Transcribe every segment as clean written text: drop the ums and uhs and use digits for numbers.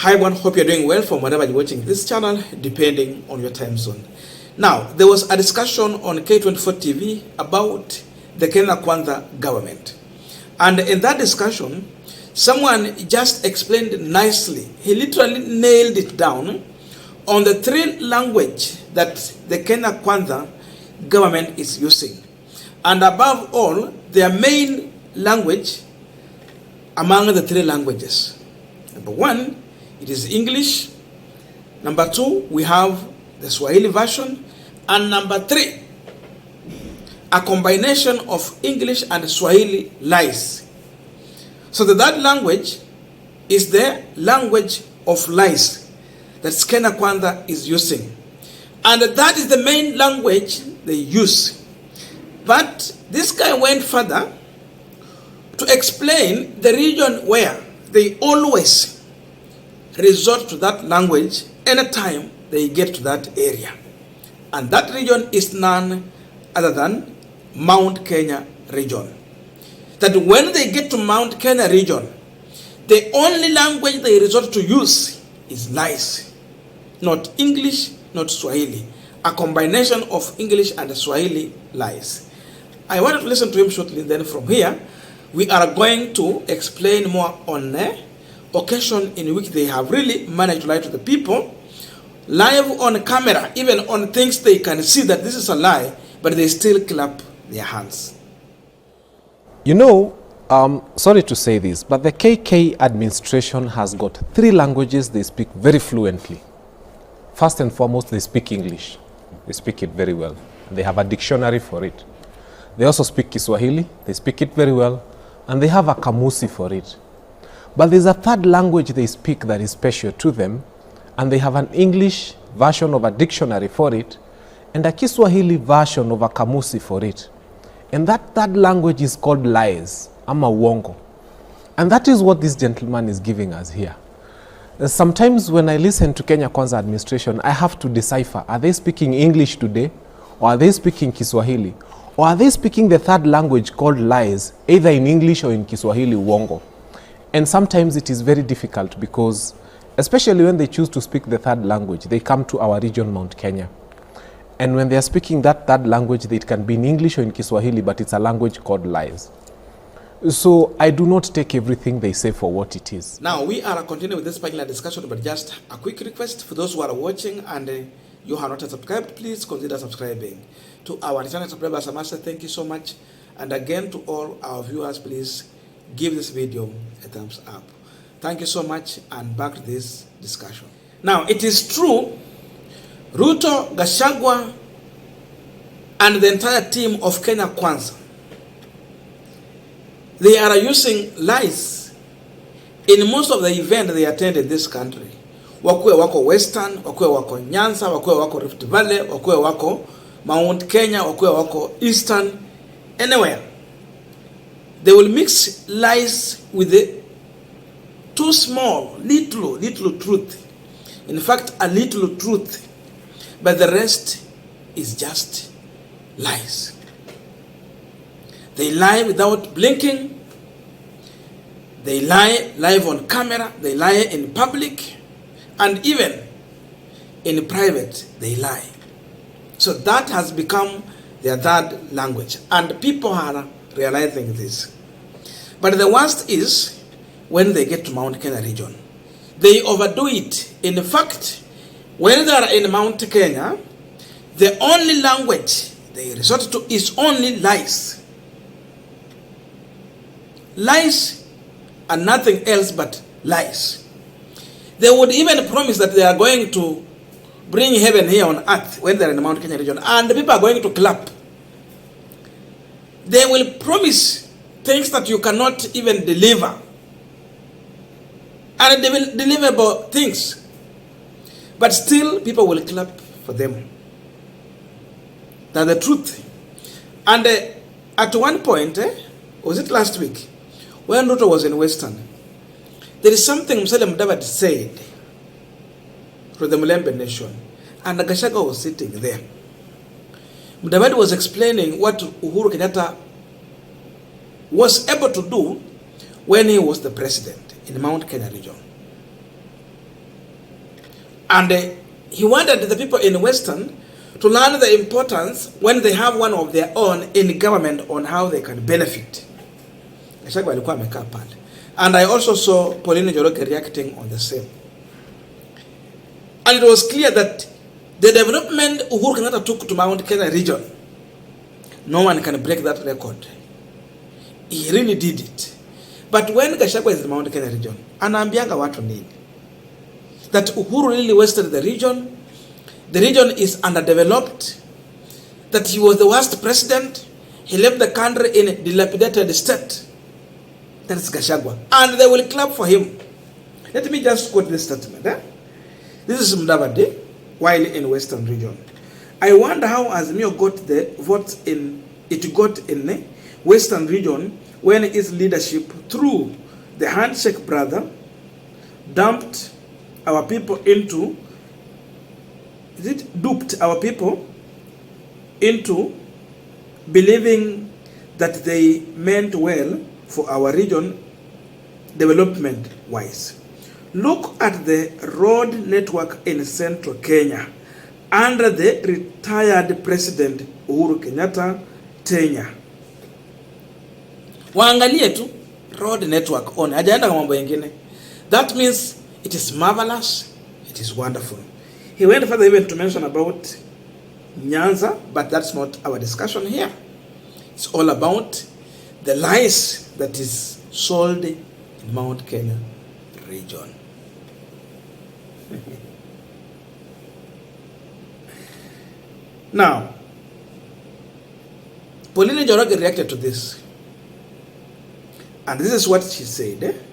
Hi everyone, hope you're doing well from whenever you're watching this channel, depending on your time zone. Now, there was a discussion on K24 TV about the Kenya Kwanza government. And in that discussion, someone just explained nicely, he literally nailed it down on the three language that the Kenya Kwanza government is using. And above all, their main language among the three languages. Number one, it is English. Number two, we have the Swahili version. And number three, a combination of English and Swahili lies. So that language is the language of lies that Kenya Kwanza is using. And that is the main language they use. But this guy went further to explain the region where they always resort to that language anytime they get to that area. And that region is none other than Mount Kenya region. That when they get to Mount Kenya region, the only language they resort to use is lies. Not English, not Swahili. A combination of English and Swahili lies. I want to listen to him shortly, then from here, we are going to explain more on the occasion in which they have really managed to lie to the people, live on camera, even on things they can see that this is a lie, but they still clap their hands. You know, sorry to say this, but the KK administration has got three languages they speak very fluently. First and foremost, they speak English. They speak it very well. They have a dictionary for it. They also speak Kiswahili. They speak it very well. And they have a kamusi for it. But there's a third language they speak that is special to them. And they have an English version of a dictionary for it. And a Kiswahili version of a kamusi for it. And that third language is called lies, ama uongo. And that is what this gentleman is giving us here. Sometimes when I listen to Kenya Kwanza administration, I have to decipher, are they speaking English today? Or are they speaking Kiswahili? Or are they speaking the third language called lies, either in English or in Kiswahili uongo? And sometimes it is very difficult because, especially when they choose to speak the third language, they come to our region, Mount Kenya. And when they are speaking that third language, it can be in English or in Kiswahili, but it's a language called lies. So I do not take everything they say for what it is. Now we are continuing with this particular discussion, but just a quick request for those who are watching and you have not subscribed, please consider subscribing. To our channel subscribers, I must say thank you so much. And again, to all our viewers, please give this video a thumbs up. Thank you so much, and back to this discussion. Now, it is true, Ruto Gachagwa and the entire team of Kenya Kwanza, they are using lies in most of the events they attend in this country. Wakwe wako Western, wakwe wako Nyanza, wakwe wako Rift Valley, wakwe wako Mount Kenya, wakwe wako Eastern, anywhere. They will mix lies with the too small, little truth. In fact, a little truth. But the rest is just lies. They lie without blinking. They lie live on camera. They lie in public. And even in private, they lie. So that has become their third language. And people are realizing this. But the worst is when they get to Mount Kenya region. They overdo it. In fact, when they are in Mount Kenya, the only language they resort to is only lies. Lies and nothing else but lies. They would even promise that they are going to bring heaven here on earth when they are in the Mount Kenya region, and the people are going to clap. They will promise things that you cannot even deliver. And they will deliver about things. But still, people will clap for them. That's the truth. And at one point, was it last week, when Ruto was in Western, there is something Musalia Mudavadi said to the Mulembe nation, and Gachagwa was sitting there. Mudavadi was explaining what Uhuru Kenyatta was able to do when he was the president in Mount Kenya region. And he wanted the people in Western to learn the importance when they have one of their own in government on how they can benefit. Gachagwa alikuwa amekaa pale. And I also saw Pauline Njoroge reacting on the same. And it was clear that the development Uhuru Kenyatta took to Mount Kenya region, no one can break that record. He really did it. But when Gachagwa is in Mount Kenya region, anaambianga watu nini? That Uhuru really wasted the region is underdeveloped, that he was the worst president, he left the country in a dilapidated state. That is Gachagwa. And they will clap for him. Let me just quote this statement. This is Mudavadi, while in Western region. I wonder how Azimio got the votes in the Western region when its leadership, through the handshake brother, duped our people into believing that they meant well for our region development wise. Look at the road network in central Kenya under the retired President Uhuru Kenyatta tenure. Waangalie tu road network on, hajaenda mambo mengine. That means it is marvelous, it is wonderful. He went further even to mention about Nyanza, but that's not our discussion here. It's all about the lies that is sold in Mount Kenya region. Now, Pauline Njoroge reacted to this. And this is what she said.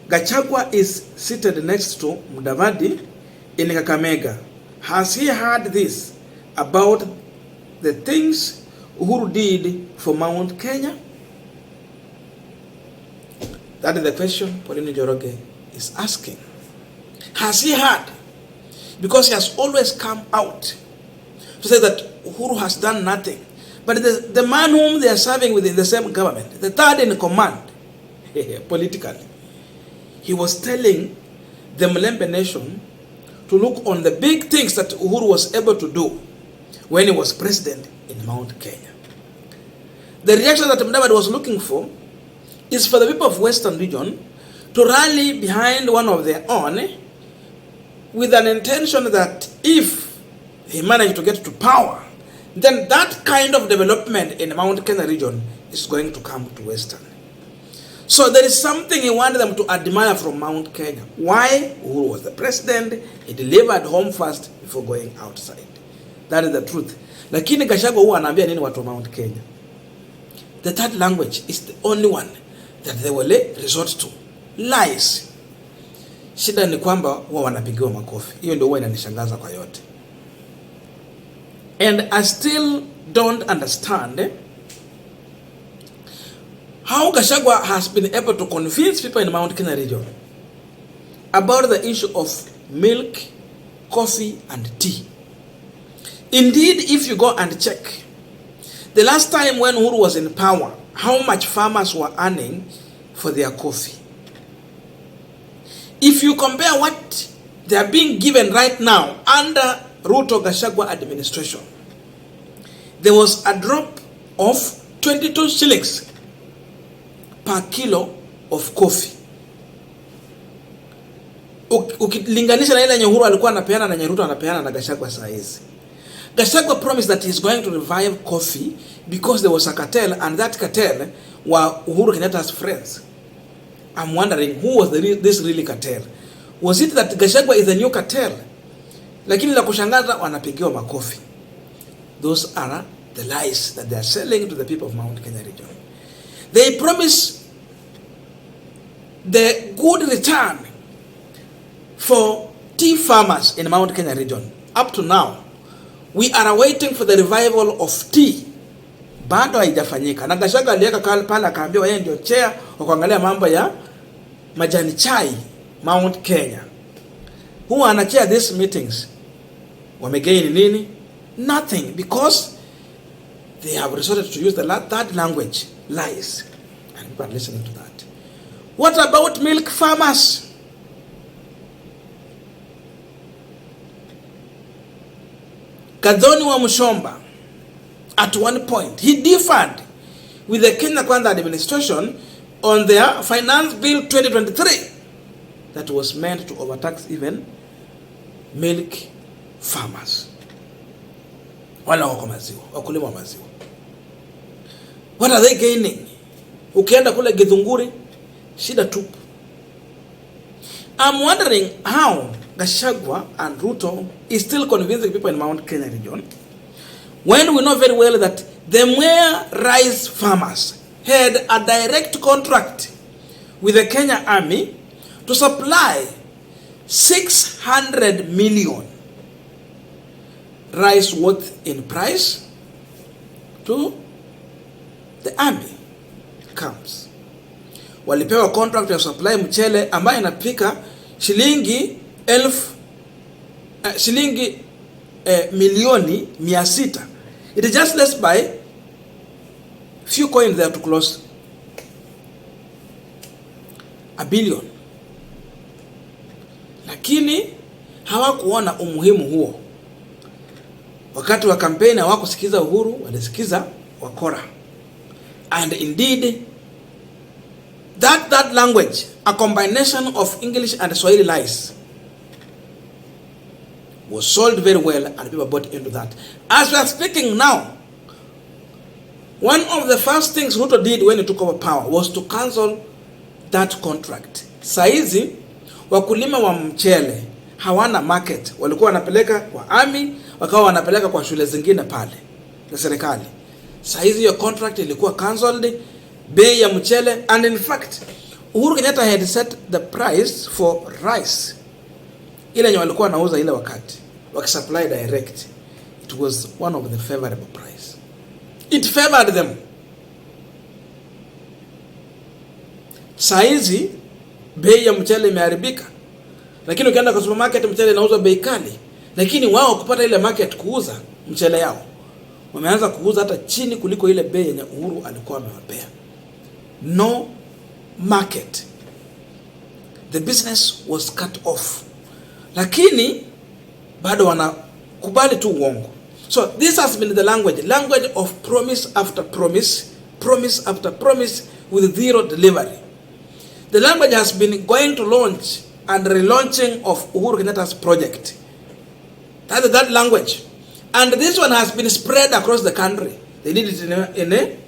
Gachagwa is seated next to Mudavadi in Kakamega. Has he heard this about the things Uhuru did for Mount Kenya? That is the question Pauline Njoroge is asking. Has he heard? Because he has always come out to say that Uhuru has done nothing. But the man whom they are serving within the same government, the third in command, politically, he was telling the Mlembe nation to look on the big things that Uhuru was able to do when he was president in Mount Kenya. The reaction that Mudavadi was looking for is for the people of Western region to rally behind one of their own with an intention that if he managed to get to power, then that kind of development in Mount Kenya region is going to come to Western. So there is something he wanted them to admire from Mount Kenya. Why? Uhuru was the president. He delivered home first before going outside. That is the truth. Lakini Gachagwa huwa anaambia nini watu wa Mount Kenya? The third language is the only one that they will resort to. Lies. Shida ni kwamba huwa wanapigiwa makofi. Hiyo ndio huwa inanishangaza kwa yote. And I still don't understand how Gachagwa has been able to convince people in Mount Kenya region about the issue of milk, coffee, and tea. Indeed, if you go and check, the last time when Uhuru was in power, how much farmers were earning for their coffee. If you compare what they are being given right now under Ruto Gachagwa administration, there was a drop of 22 shillings per kilo of coffee. Ukilinganisha na ile yenye Uhuru alikuwa anapeana na yenye Ruto anapeana na Gachagwa saa hizi. Gachagwa promised that he is going to revive coffee because there was a cartel, and that cartel were Uhuru Kenyatta's friends. I'm wondering who was this really cartel. Was it that Gachagwa is the new cartel? Lakini la kushangaza wanapigiwa makofi. Those are the lies that they are selling to the people of Mount Kenya region. They promise the good return for tea farmers in Mount Kenya region. Up to now, we are waiting for the revival of tea. Bado haijafanyika. Na Gachagwa aliweka pale akaambiwa yeye ndio chair wa kuangalia mambo ya majani chai Mount Kenya. Who ana chair these meetings? Wamegain nini? Nothing, because they have resorted to use the third language, lies. And people are listening to that. What about milk farmers? Gathoni wa Mushomba, at one point, he differed with the Kenya Kwanza administration on their Finance Bill 2023 that was meant to overtax even milk farmers. Wala wako maziwa, wakulima maziwa. What are they gaining? Ukienda kule Githunguri, shida tupu. I'm wondering how Gachagwa and Ruto is still convincing people in Mount Kenya region when we know very well that the Mwea rice farmers had a direct contract with the Kenya Army to supply 600 million rice worth in price to the army camps. Walipewa contract ya supply mchele ambayo inapika shilingi milioni 600. It is just less by few coins there to close a billion. Lakini hawakuona umuhimu huo. Wakati wa kampeni hawakusikiza Uhuru, walisikiza Wakora. And indeed, that language, a combination of English and Swahili lies, was sold very well and people bought into that. As we are speaking now, one of the first things Ruto did when he took over power was to cancel that contract. Saizi, wakulima wa mchele hawana market. Walikuwa wanapeleka kwa army, wakawa wanapeleka kwa shule zingine pale na serikali. Saizi your contract ilikuwa cancelled, bei ya mchele, and in fact Uhuru Kenyatta had set the price for rice ile yenye walikuwa wanauza ile wakati wakisupply direct. It was one of the favorable price. It favored them. Saizi bei ya mchele imeharibika, lakini ukienda kwa supermarket mchele inauzwa bei kali, lakini wao kupata ile market kuuza mchele yao wameanza kuuza hata chini kuliko ile bei yenye Uhuru alikuwa amewapea. No market. The business was cut off. Lakini bado wanakubali tu uongo. So this has been the language of promise after promise, promise after promise with zero delivery. The language has been going to launch and relaunching of Uhuru Kenyatta's project. That is that language. And this one has been spread across the country. They did it in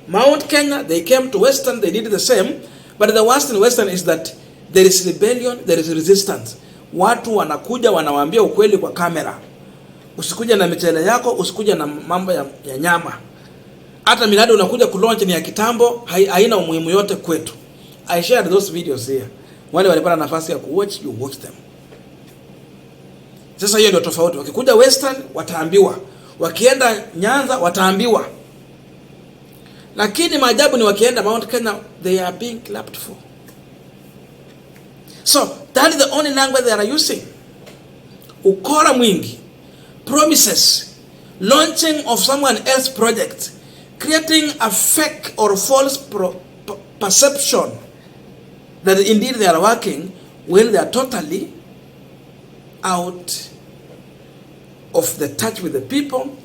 Mount Kenya, they came to Western, they did the same. But the worst in Western is that there is rebellion, there is resistance. Watu wanakuja wanawaambia ukweli kwa kamera. Usikuja na michele yako, usikuja na mambo ya nyama. Hata miradi unakuja kulaunch ni ya kitambo, haina umuhimu yote kwetu. I shared those videos here. Wale walipata nafasi ya kuwatch, you watch them. Sasa hiyo ndio tofauti. Wakikuja Western wataambiwa, wakienda Nyanza wataambiwa. Lakini maajabu ni wakienda Mount Kenya, they are being clapped for. So that is the only language they are using. Ukora mwingi, promises, launching of someone else's project, creating a fake or false perception that indeed they are working when they are totally out of the touch with the people,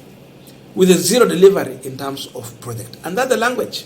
with a zero delivery in terms of project. And that's the language.